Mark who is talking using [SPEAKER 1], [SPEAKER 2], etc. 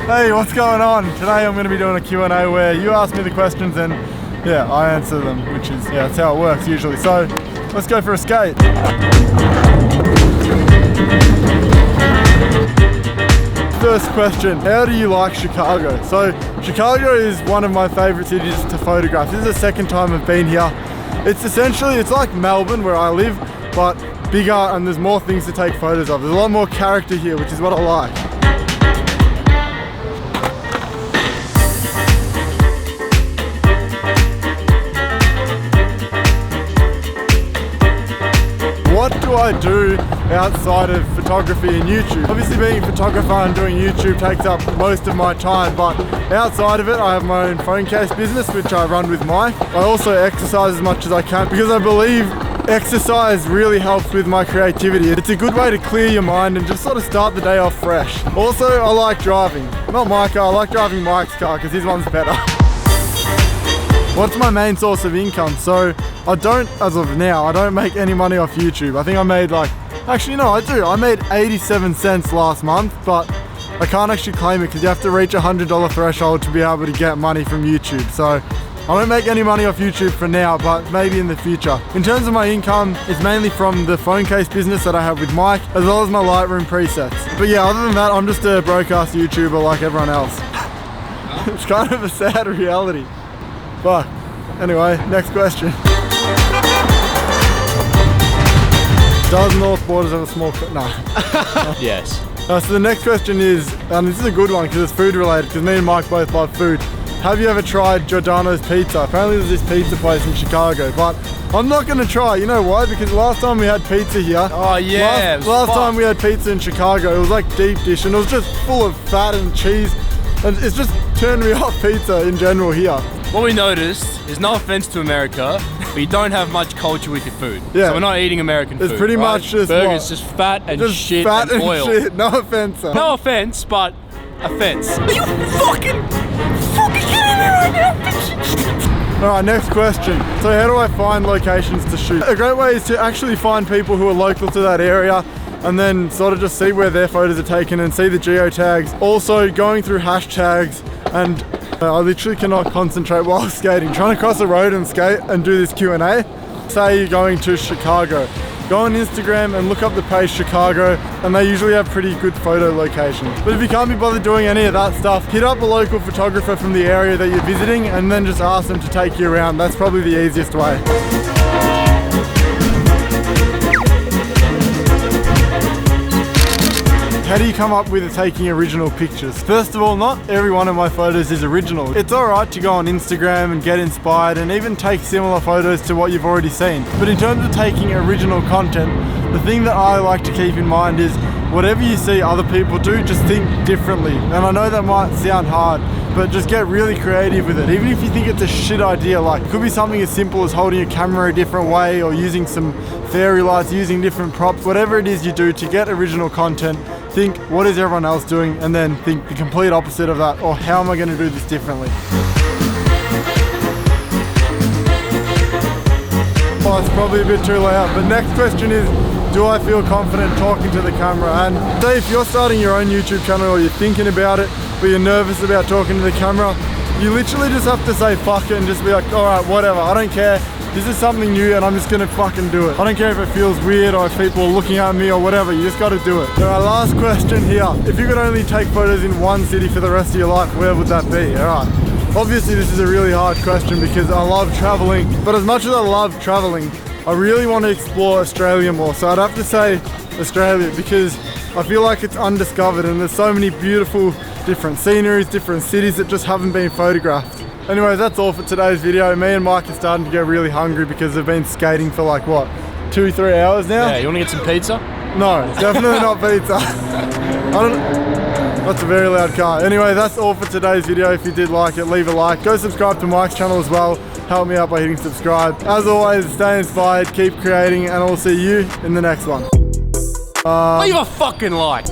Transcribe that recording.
[SPEAKER 1] Hey, what's going on? Today I'm going to be doing a Q&A where you ask me the questions and yeah, I answer them, which is, yeah, that's how it works usually. So, let's go for a skate. First question, how do you like Chicago? So, Chicago is one of my favorite cities to photograph. This is the second time I've been here. It's like Melbourne where I live, but bigger and there's more things to take photos of. There's a lot more character here, which is what I like. What do I do outside of photography and YouTube? Obviously being a photographer and doing YouTube takes up most of my time, but outside of it I have my own phone case business which I run with Mike. I also exercise as much as I can because I believe exercise really helps with my creativity. It's a good way to clear your mind and just sort of start the day off fresh. Also, I like driving. Not my car, I like driving Mike's car because his one's better. What's my main source of income? So I don't, as of now, I don't make any money off YouTube. I think I made actually no, I do. I made 87 cents last month, but I can't actually claim it because you have to reach a $100 threshold to be able to get money from YouTube. So I don't make any money off YouTube for now, but maybe in the future. In terms of my income, it's mainly from the phone case business that I have with Mike, as well as my Lightroom presets. But yeah, other than that, I'm just a broadcast YouTuber like everyone else. It's kind of a sad reality. But anyway, next question. Does North Borders have a small no?
[SPEAKER 2] Yes.
[SPEAKER 1] So the next question is, and this is a good one because it's food related, because me and Mike both love food. Have you ever tried Giordano's Pizza? Apparently there's this pizza place in Chicago, but I'm not going to try. You know why? Because last time we had pizza here,
[SPEAKER 2] oh yeah,
[SPEAKER 1] last time we had pizza in Chicago, it was like deep dish and it was just full of fat and cheese, and it's just turned me off pizza in general here.
[SPEAKER 2] What we noticed is, no offense to America, but you don't have much culture with your food.
[SPEAKER 1] Yeah.
[SPEAKER 2] So we're not eating American food.
[SPEAKER 1] It's pretty much just
[SPEAKER 2] burgers, just fat and
[SPEAKER 1] just
[SPEAKER 2] shit
[SPEAKER 1] fat
[SPEAKER 2] and oil.
[SPEAKER 1] Shit. No offense. Sir.
[SPEAKER 2] No offense, but offense. Are you fucking kidding me right now?
[SPEAKER 1] Alright, next question. So how do I find locations to shoot? A great way is to actually find people who are local to that area and then sort of just see where their photos are taken and see the geotags. Also going through hashtags, and I literally cannot concentrate while skating. Trying to cross a road and skate and do this Q&A. Say you're going to Chicago. Go on Instagram and look up the page Chicago, and they usually have pretty good photo locations. But if you can't be bothered doing any of that stuff, hit up a local photographer from the area that you're visiting and then just ask them to take you around. That's probably the easiest way. How do you come up with taking original pictures? First of all, not every one of my photos is original. It's alright to go on Instagram and get inspired and even take similar photos to what you've already seen. But in terms of taking original content, the thing that I like to keep in mind is whatever you see other people do, just think differently. And I know that might sound hard, but just get really creative with it. Even if you think it's a shit idea, like it could be something as simple as holding a camera a different way or using some fairy lights, using different props, whatever it is you do to get original content, think what is everyone else doing and then think the complete opposite of that, or how am I going to do this differently? Oh, it's probably a bit too loud, but next question is, do I feel confident talking to the camera? And say if you're starting your own YouTube channel or you're thinking about it, but you're nervous about talking to the camera, you literally just have to say fuck it and just be like, alright, whatever, I don't care. This is something new and I'm just gonna fucking do it. I don't care if it feels weird or if people are looking at me or whatever, you just gotta do it. So our last question here, if you could only take photos in one city for the rest of your life, where would that be? Alright. Obviously this is a really hard question because I love traveling, but as much as I love traveling, I really want to explore Australia more. So I'd have to say Australia because I feel like it's undiscovered and there's so many beautiful different sceneries, different cities that just haven't been photographed. Anyways, that's all for today's video. Me and Mike are starting to get really hungry because they've been skating for like, what, 2-3 hours now?
[SPEAKER 2] Yeah, you want to get some pizza?
[SPEAKER 1] No, definitely not pizza. That's a very loud car. Anyway, that's all for today's video. If you did like it, leave a like. Go subscribe to Mike's channel as well. Help me out by hitting subscribe. As always, stay inspired, keep creating, and I'll see you in the next one.
[SPEAKER 2] Leave a fucking like.